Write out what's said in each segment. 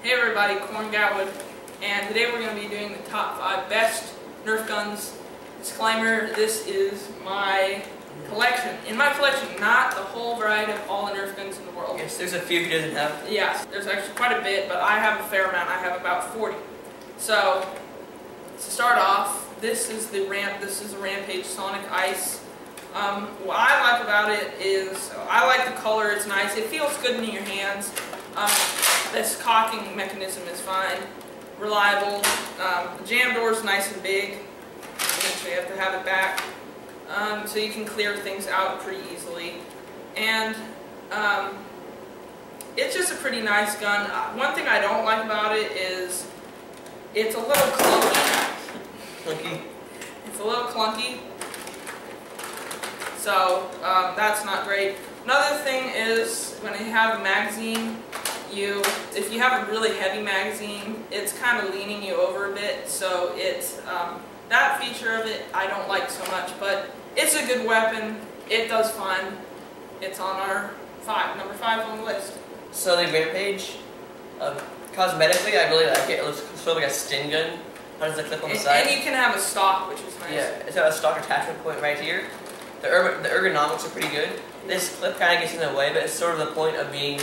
Hey everybody, Corn Gatwood, and today we're going to be doing the top 5 best Nerf guns. Disclaimer, this is my collection. In my collection, not the whole variety of all the Nerf guns in the world. Yes, there's a few he doesn't have. Yes, there's actually quite a bit, but I have a fair amount. I have about 40. So, to start off, this is a Rampage Sonic Ice. What I like about it is, I like the color, it's nice, it feels good in your hands. This cocking mechanism is fine, reliable. The jam door is nice and big. Eventually you have to have it back, so you can clear things out pretty easily. And it's just a pretty nice gun. One thing I don't like about it is it's a little clunky. It's a little clunky. So that's not great. Another thing is when you have a magazine, if you have a really heavy magazine, it's kind of leaning you over a bit. So it's that feature of it I don't like so much, but it's a good weapon. It does fine. It's on our number 5 on the list. So the Rampage, cosmetically, I really like it. It looks sort of like a Sting gun. Has the clip on the side. And you can have a stock, which is nice. Yeah, it's got a stock attachment point right here. The ergonomics are pretty good. This clip kind of gets in the way, but it's sort of the point of being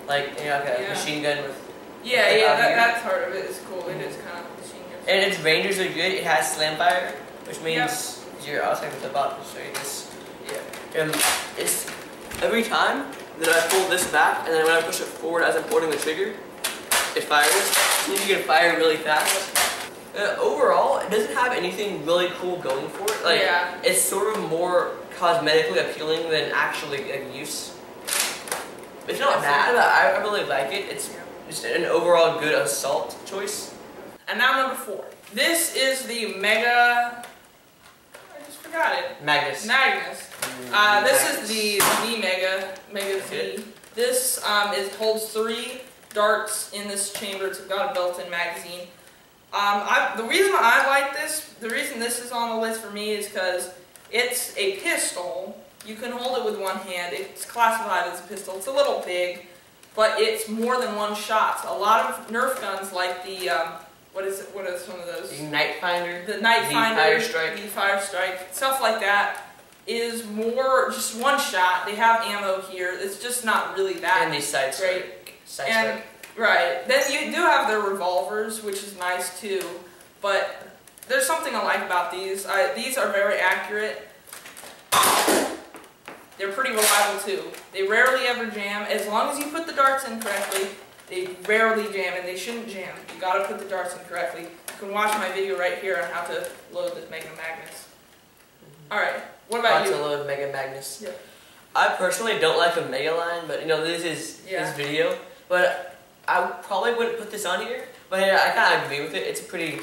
like, like a machine gun with. That part of it is cool. It is kind of machine gun. And its rangers are good. It has slam fire, which means I'll take the bottom to show you this. Yeah. It's every time that I pull this back, and then when I push it forward as I'm holding the trigger, it fires. It means you can fire really fast. Overall, it doesn't have anything really cool going for it. Like, it's sort of more cosmetically appealing than actually a use. It's not bad, but I really like it. It's just an overall good assault choice. And now number 4. This is the Mega. I just forgot it. Magnus. This is the Mega Z. This holds 3 darts in this chamber. It's got a built-in magazine. The reason I like this, the reason this is on the list for me is because it's a pistol. You can hold it with one hand. It's classified as a pistol. It's a little big, but it's more than one shot. A lot of Nerf guns, like the what is some of those? The Night Finder. The Night Finder. Fire Strike. The Fire Strike. Stuff like that is more just one shot. They have ammo here. It's just not really that and these side great. Strike. Right. Then you do have their revolvers, which is nice too. But there's something I like about these. These are very accurate. They're pretty reliable too. They rarely ever jam. As long as you put the darts in correctly, they rarely jam, and they shouldn't jam. You gotta put the darts in correctly. You can watch my video right here on how to load this Mega Magnus. Alright, what about you? How to load Mega Magnus. Yeah. I personally don't like the Mega line, but this is his video. But I probably wouldn't put this on here, but I kind of agree with it. It's a pretty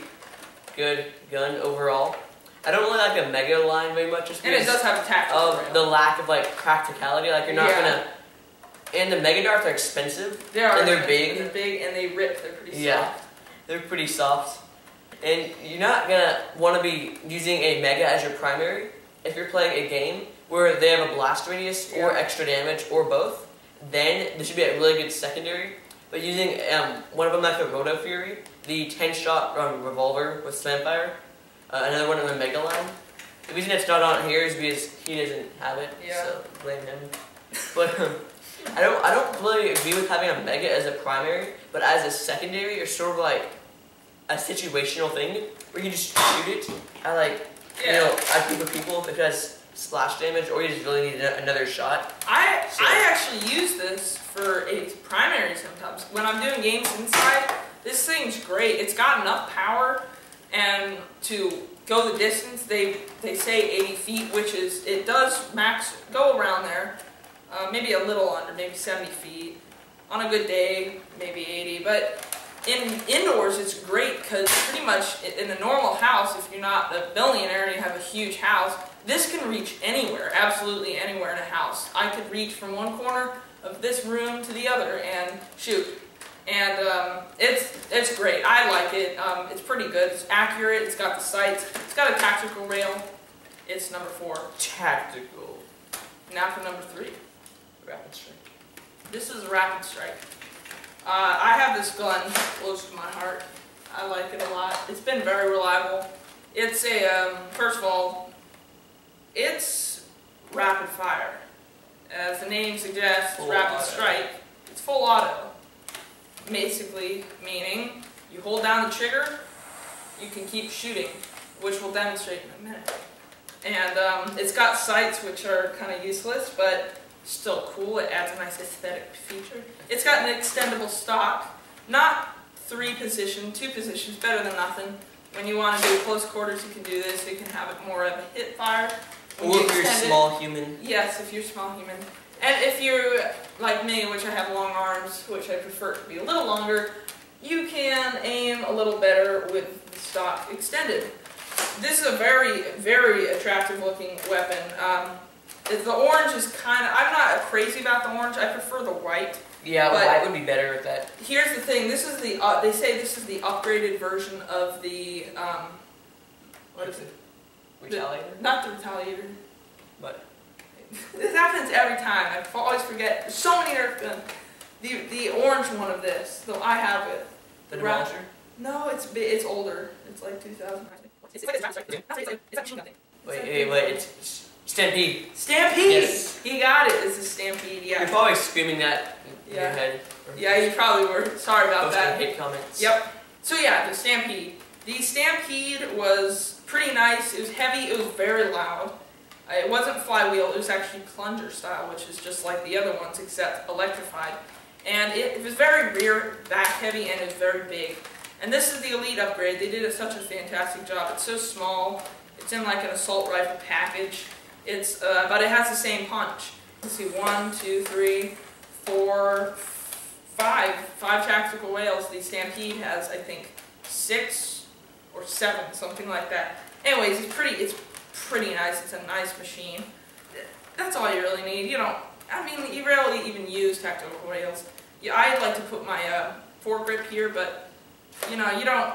good gun overall. I don't really like the Mega line very much, just because and it does have a tactical rail. The lack of practicality. Like you're not gonna. And the Mega darts are expensive. They are. And they're big. They're big and they rip. They're pretty soft. Yeah, they're pretty soft. And you're not gonna want to be using a Mega as your primary if you're playing a game where they have a blast radius or extra damage or both. Then this should be a really good secondary. But using one of them like the Roto Fury, the 10-shot revolver with slamfire, another one in the Mega line. The reason it's not on here is because he doesn't have it, so blame him. But I don't really agree with having a Mega as a primary, but as a secondary, it's sort of like a situational thing where you can just shoot it at at group of people if it has splash damage, or you just really need another shot. I actually use this for a primary sometimes. When I'm doing games inside, this thing's great. It's got enough power, and to go the distance, they say 80 feet, which is, it does max go around there. Maybe a little under, maybe 70 feet. On a good day, maybe 80. But indoors, it's great because pretty much in a normal house, if you're not a billionaire and you have a huge house, this can reach anywhere, absolutely anywhere in a house. I could reach from one corner of this room to the other and shoot. And it's great. I like it. It's pretty good. It's accurate. It's got the sights. It's got a tactical rail. It's number 4. Tactical. Now for number 3. Rapid Strike. This is Rapid Strike. I have this gun close to my heart. I like it a lot. It's been very reliable. It's a, first of all, it's rapid fire. As the name suggests, full rapid auto. strike. It's full auto. Basically, meaning you hold down the trigger, you can keep shooting, which we'll demonstrate in a minute. And it's got sights, which are kind of useless, but still cool. It adds a nice aesthetic feature. It's got an extendable stock, not 3 position, 2 positions, better than nothing. When you want to do close quarters, you can do this. You can have it more of a hip fire. Or if you're small human. Yes, if you're small human. And if you're like me, which I have long arms, which I prefer to be a little longer, you can aim a little better with the stock extended. This is a very, very attractive looking weapon. The orange is kind of, I'm not crazy about the orange, I prefer the white. Yeah, white would be better with that. Here's the thing, this is the, they say this is the upgraded version of the, what is it? Retaliator? Not the Retaliator. What? This happens every time, I always forget. There's so many Nerf guns. The orange one of this, though I have it. The Demolisher? No, it's older. It's like 2009. It's like this. Wait, it's Stampede. Stampede! Yes. He got it. It's a Stampede, yeah. You're probably screaming that in your head. Yeah, you probably were. Sorry about that. Hate comments. Yep. So yeah, the Stampede. The Stampede was pretty nice. It was heavy. It was very loud. It wasn't flywheel. It was actually plunger style, which is just like the other ones, except electrified. And it was very rear, back heavy, and it was very big. And this is the Elite upgrade. They did such a fantastic job. It's so small. It's in like an assault rifle package. It's, but it has the same punch. Let's see, 1, 2, 3, 4, 5 tactical rails. The Stampede has, I think, 6 or 7, something like that. Anyways, it's pretty nice. It's a nice machine. That's all you really need. You don't, I mean, you rarely even use tactical rails. Yeah, I like to put my foregrip here, but you know, you don't,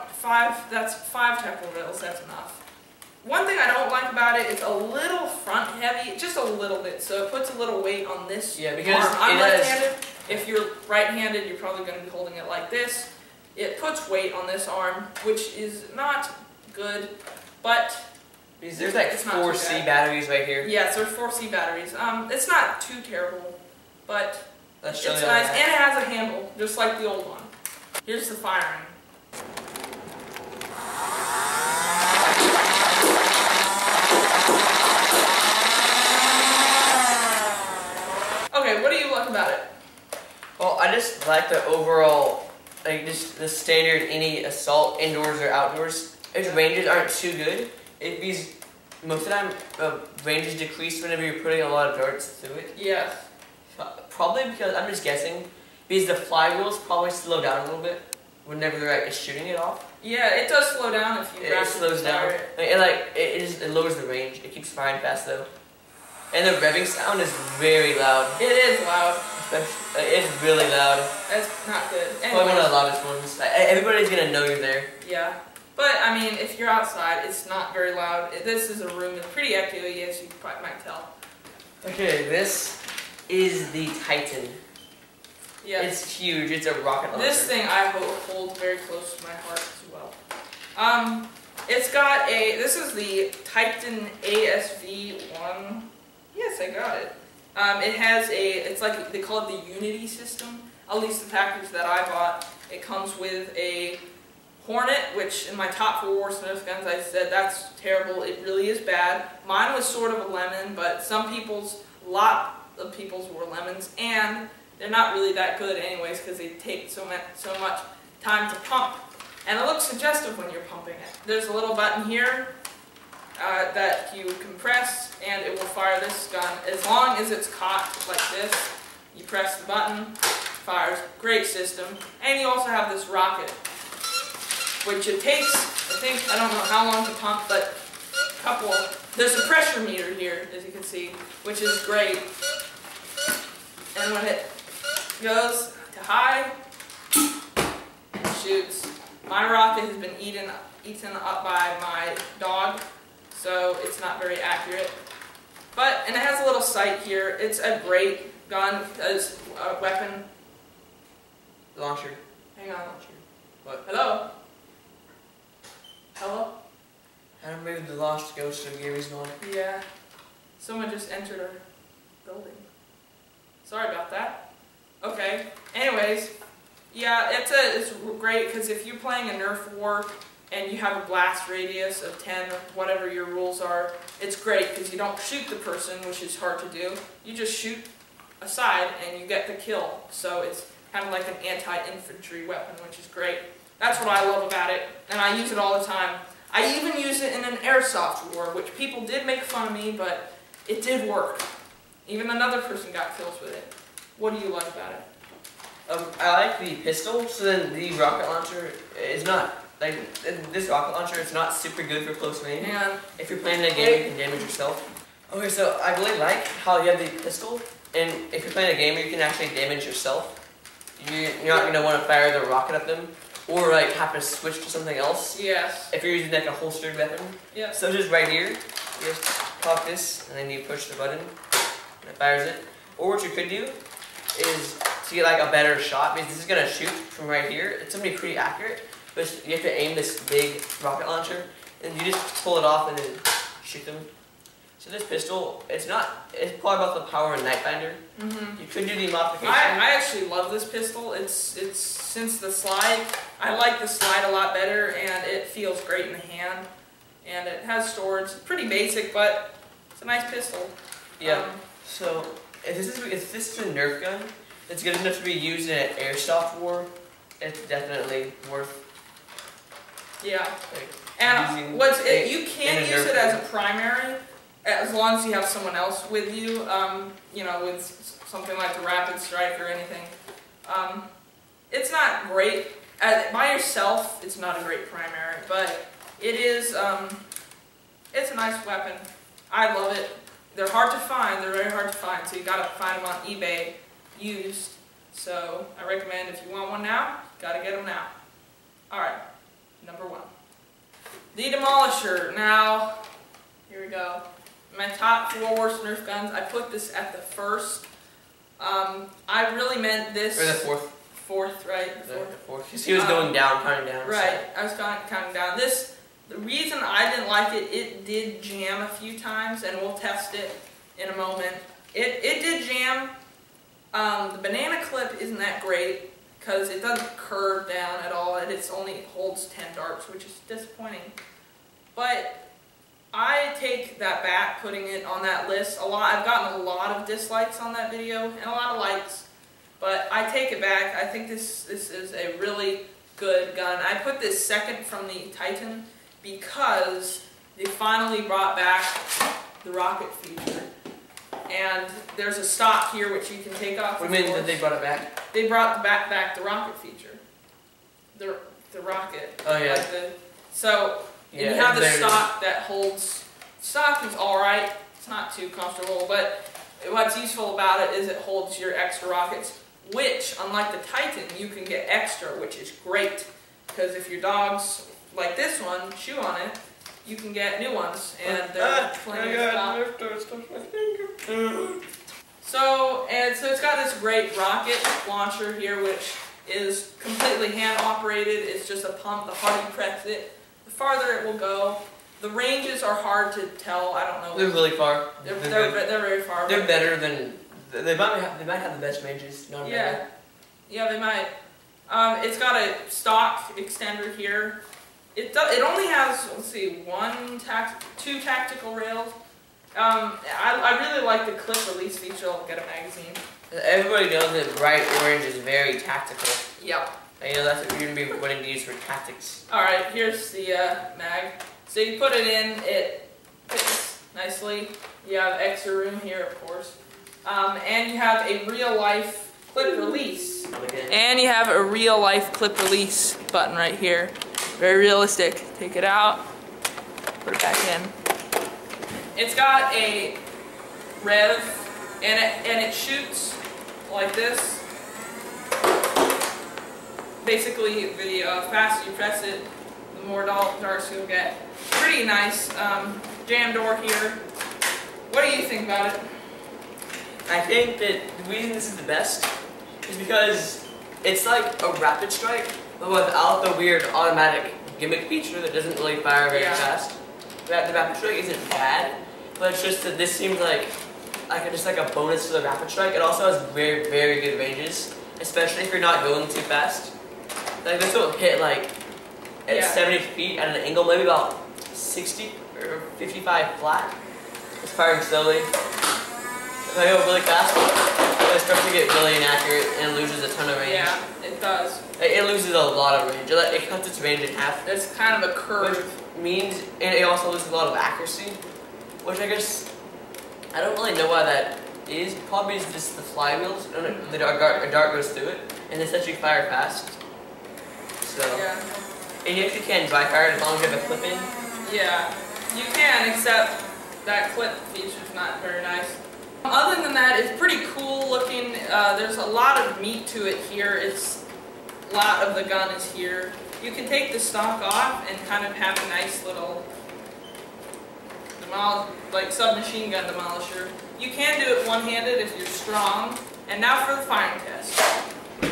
that's 5 tactical rails, that's enough. One thing I don't like about it, it's a little front heavy, just a little bit, so it puts a little weight on this Yeah, because arm. I'm left-handed. If you're right-handed, you're probably going to be holding it like this. It puts weight on this arm, which is not good, but there's like 4C batteries right here. yes, there's 4C batteries. It's not too terrible, but Let's it's nice, and it has a handle, just like the old one. Here's the firing. Okay, what do you like about it? Well, I just like the overall, like just the standard any assault, indoors or outdoors. Its ranges aren't too good. Most of the time, ranges decrease whenever you're putting a lot of darts through it. Yes. Probably because, I'm just guessing, because the flywheels probably slow down a little bit whenever they're shooting it off. Yeah, it does slow down if you It slows down. It lowers the range. It keeps firing fast though. And the revving sound is very loud. It is loud. It's really loud. That's not good. Probably one of the loudest ones. Everybody's gonna know you're there. Yeah. But, I mean, if you're outside, it's not very loud. This is a room that's pretty echoey, as you probably might tell. Okay, this is the Titan. Yeah. It's huge. It's a rocket launcher. This thing I hold very close to my heart as well. It's got this is the Titan ASV1. Yes, I got it. It has it's like, they call it the Unity system. At least the package that I bought. It comes with a Hornet, which in my top 4 Nerf guns I said that's terrible. It really is bad. Mine was sort of a lemon, but a lot of people's were lemons, and they're not really that good anyways because they take so much time to pump. And it looks suggestive when you're pumping it. There's a little button here that you can press, and it will fire this gun. As long as it's cocked like this, you press the button, fires. Great system. And you also have this rocket, which it takes, I don't know how long to pump, but there's a pressure meter here, as you can see, which is great. And when it goes to high, it shoots. My rocket has been eaten up by my dog, so it's not very accurate. And it has a little sight here. It's a great gun as a weapon. The launcher. Hang on. What? Hello? Hello? I don't maybe the lost ghost of Gary's going. Yeah. Someone just entered our building. Sorry about that. Okay. Anyways, yeah, it's great because if you're playing a Nerf war and you have a blast radius of 10 or whatever your rules are, it's great because you don't shoot the person, which is hard to do. You just shoot aside and you get the kill. So it's kind of like an anti-infantry weapon, which is great. That's what I love about it, and I use it all the time. I even use it in an airsoft war, which people did make fun of me, but it did work. Even another person got kills with it. What do you like about it? I like the pistol, so then the rocket launcher is not, like, this rocket launcher is not super good for close range. And if you're playing in a game, you can damage yourself. Okay, so I really like how you have the pistol, and if you're playing a game, you can actually damage yourself. You're not going to want to fire the rocket at them, or like have to switch to something else. Yes. If you're using like a holstered weapon. Yeah. So just right here, you just pop this, and then you push the button, and it fires it. Or what you could do is to get like a better shot, because this is going to shoot from right here. It's going to be pretty accurate, but you have to aim this big rocket launcher, and you just pull it off and then shoot them. So this pistol, it's probably about the power of Nightbinder. Mm-hmm. You could do the modification. I actually love this pistol. It's since the slide, I like the slide a lot better, and it feels great in the hand. And it has storage. It's pretty basic, but it's a nice pistol. Yeah. So if this is a Nerf gun, it's good enough to be used in an airsoft war. It's definitely worth. Yeah. Like, and you can use it as a primary, as long as you have someone else with you. You know, with something like the Rapid Strike or anything. It's not great by yourself. It's not a great primary, but it is. It's a nice weapon. I love it. They're hard to find. They're very hard to find. So you gotta find them on eBay used. So I recommend if you want one now, gotta get them now. All right, number 1, the Demolisher. Now, here we go. My top 4 worst Nerf guns. I put this at the first. I really meant this. Or the fourth. Fourth, right? The fourth. Because he was going down, counting down. Right, I was counting down. The reason I didn't like it, it did jam a few times, and we'll test it in a moment. It did jam. The banana clip isn't that great because it doesn't curve down at all. It only holds 10 darts, which is disappointing. But I take that back, putting it on that list. I've gotten a lot of dislikes on that video and a lot of likes, but I take it back. I think this is a really good gun. I put this second from the Titan because they finally brought back the rocket feature. And there's a stock here which you can take off. What do you mean that they brought it back? They brought back the rocket feature. The rocket. Oh yeah. And you have the stock that holds. Stock is alright. It's not too comfortable, but what's useful about it is it holds your extra rockets, which, unlike the Titan, you can get extra, which is great. Because if your dogs, like this one, chew on it, you can get new ones, and they're plenty of stock. So it's got this great rocket launcher here, which is completely hand operated. It's just a pump. The harder you press it, the farther it will go. The ranges are hard to tell. I don't know. They're really far. They're very far. They're better than they might have the best ranges. Not yeah, yeah, they might. It's got a stock extender here. It only has, let's see, 2 tactical rails. I really like the clip release feature. I'll get a magazine. Everybody knows that bright orange is very tactical. Yep. And you know that's what you're going to be wanting to use for tactics. Alright, here's the mag. So you put it in, it fits nicely. You have extra room here, of course. And you have a real-life clip release. And you have a real-life clip release button right here. Very realistic. Take it out, put it back in. It's got a rev, and it shoots like this. Basically, the faster you press it, the more darts you'll get. Pretty nice jam door here. What do you think about it? I think that the reason this is the best is because It's like a rapid strike, but without the weird automatic gimmick feature that doesn't really fire very fast. The rapid strike isn't bad, but it's just that this seems like just like a bonus to the rapid strike. It also has very, very good ranges, especially if you're not going too fast. Like this will hit like at 70 feet at an angle, maybe about 60 or 55 flat. It's firing slowly. If I go really fast, it starts to get really inaccurate and loses a ton of range. Yeah, it does. It loses a lot of range. It cuts its range in half. It's kind of a curve. Which means it also loses a lot of accuracy, which I guess I don't really know why that is. Probably it's just the flywheels. The dart goes through it, and this lets you fire fast. So, and you actually can dry fire as long as you have a clip in. Yeah, you can, except that clip feature's not very nice. Other than that, it's pretty cool looking. There's a lot of meat to it here. A lot of the gun is here. You can take the stock off and kind of have a nice little like submachine gun demolisher. You can do it one-handed if you're strong. And now for the firing test.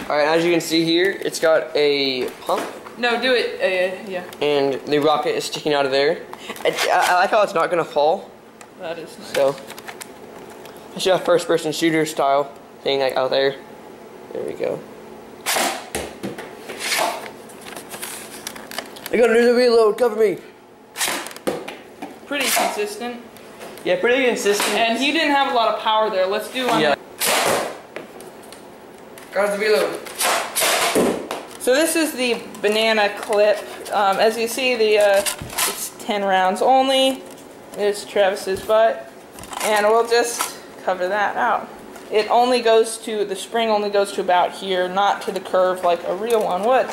Alright, as you can see here, it's got a pump. No, do it, yeah. And the rocket is sticking out of there. I like how it's not going to fall. That is nice. So, I should have first-person shooter style thing like out there. There we go. I gotta do the reload, cover me. Pretty consistent. Yeah, pretty consistent. And he didn't have a lot of power there. Let's do one. Yeah. Got the reload. So this is the banana clip. As you see, it's 10 rounds only. There's Travis's butt. And we'll just cover that out. It only goes to, the spring only goes to about here, not to the curve like a real one would.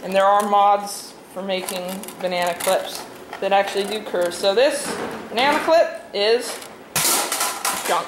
And there are mods for making banana clips that actually do curves. So this banana clip is junk.